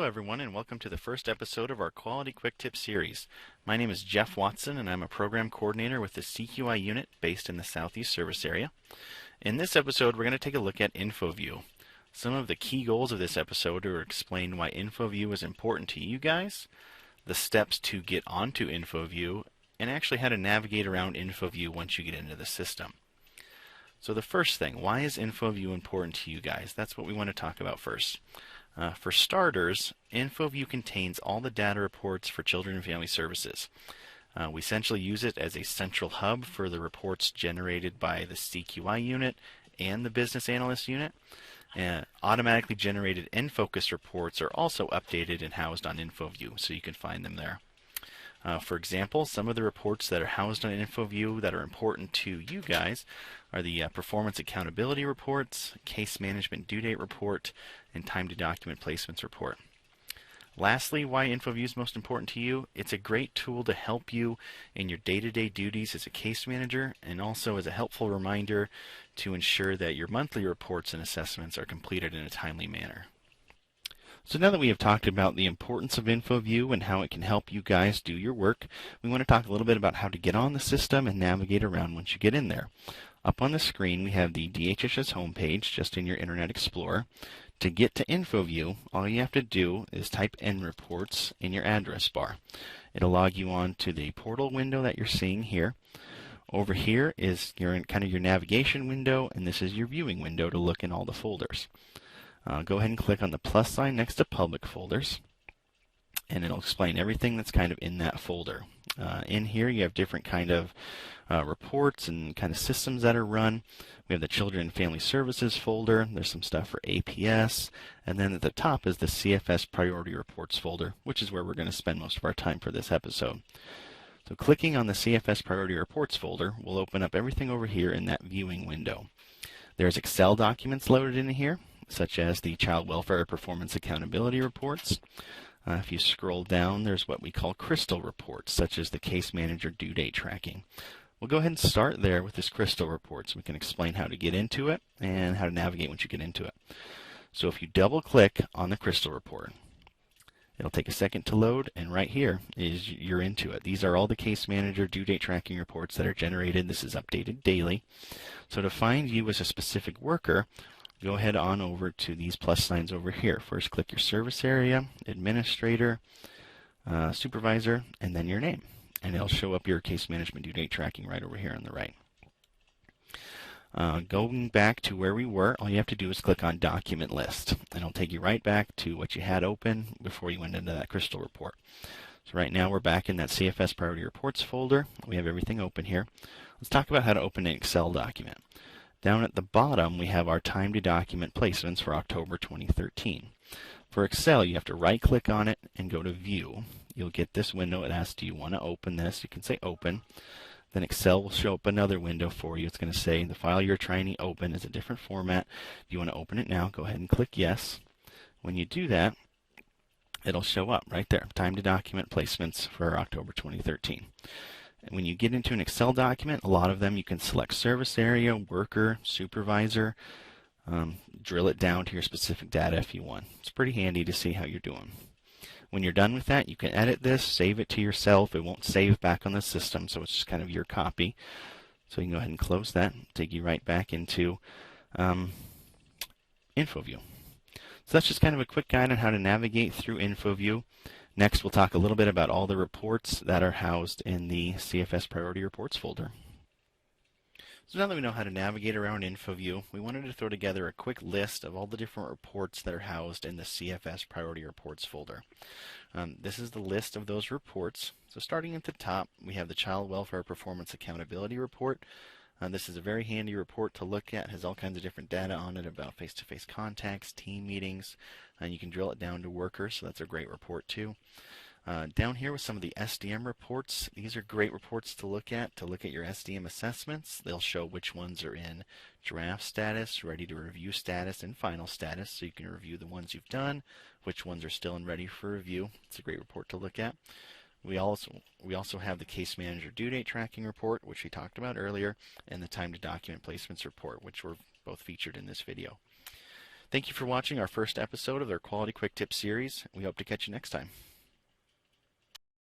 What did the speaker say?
everyone, and welcome to the first episode of our Quality Quick Tip series. My name is Jeff Watson, and I'm a program coordinator with the CQI unit based in the Southeast service area. In this episode, we're going to take a look at Infoview. Some of the key goals of this episode are to explain why Infoview is important to you guys, the steps to get onto Infoview, and actually how to navigate around Infoview once you get into the system. So the first thing, why is Infoview important to you guys? That's what we want to talk about first. For starters, Infoview contains all the data reports for Children and Family Services. We essentially use it as a central hub for the reports generated by the CQI unit and the Business Analyst unit. Automatically generated N-Focus reports are also updated and housed on Infoview, so you can find them there. For example, some of the reports that are housed on Infoview that are important to you guys are the Performance Accountability Reports, Case Management Due Date Report, and Time to Document Placements Report. Lastly, why Infoview is most important to you? It's a great tool to help you in your day-to-day duties as a case manager, and also as a helpful reminder to ensure that your monthly reports and assessments are completed in a timely manner. So now that we have talked about the importance of Infoview and how it can help you guys do your work, we want to talk a little bit about how to get on the system and navigate around once you get in there. Up on the screen we have the DHSS homepage just in your Internet Explorer. To get to Infoview, all you have to do is type N Reports in your address bar. It'll log you on to the portal window that you're seeing here. Over here is your navigation window, and this is your viewing window to look in all the folders. Go ahead and click on the plus sign next to Public Folders, and it'll explain everything that's kind of in that folder. In here you have different kind of reports and kind of systems that are run. We have the Children and Family Services folder. There's some stuff for APS, and then at the top is the CFS Priority Reports folder, which is where we're going to spend most of our time for this episode. So clicking on the CFS Priority Reports folder will open up everything over here in that viewing window. There's Excel documents loaded in here, such as the Child Welfare Performance Accountability Reports. If you scroll down, there's what we call crystal reports, such as the Case Manager Due Date Tracking. We'll go ahead and start there with this crystal report so we can explain how to get into it and how to navigate once you get into it. So if you double click on the crystal report, it'll take a second to load, and right here is you're into it. These are all the Case Manager Due Date Tracking reports that are generated. This is updated daily. So to find you as a specific worker, go ahead on over to these plus signs over here. First click your service area, administrator, supervisor, and then your name. And it'll show up your case management due date tracking right over here on the right. Going back to where we were, all you have to do is click on Document List, and it'll take you right back to what you had open before you went into that crystal report. So right now we're back in that CFS Priority Reports folder. We have everything open here. Let's talk about how to open an Excel document. Down at the bottom, we have our Time to Document Placements for October 2013. For Excel, you have to right-click on it and go to View. You'll get this window. It asks, do you want to open this? You can say Open. Then Excel will show up another window for you. It's going to say the file you're trying to open is a different format. If you want to open it now, go ahead and click Yes. When you do that, it'll show up right there, Time to Document Placements for October 2013. When you get into an Excel document, a lot of them you can select service area, worker, supervisor, drill it down to your specific data if you want. It's pretty handy to see how you're doing. When you're done with that, you can edit this, save it to yourself. It won't save back on the system, so it's just kind of your copy. So you can go ahead and close that, take you right back into Infoview. So that's just kind of a quick guide on how to navigate through Infoview. Next, we'll talk a little bit about all the reports that are housed in the CFS Priority Reports folder. So now that we know how to navigate around Infoview, we wanted to throw together a quick list of all the different reports that are housed in the CFS Priority Reports folder. This is the list of those reports. So starting at the top, we have the Child Welfare Performance Accountability Report. This is a very handy report to look at. It has all kinds of different data on it about face-to-face contacts, team meetings, and you can drill it down to workers, so that's a great report too. Down here with some of the Sdm reports, these are great reports to look at your Sdm assessments. They'll show which ones are in draft status, ready to review status, and final status, so you can review the ones you've done, which ones are still in ready for review. It's a great report to look at. We also have the Case Manager Due Date Tracking Report, which we talked about earlier, and the Time to Document Placements Report, which were both featured in this video. Thank you for watching our first episode of their Quality Quick Tip series. We hope to catch you next time.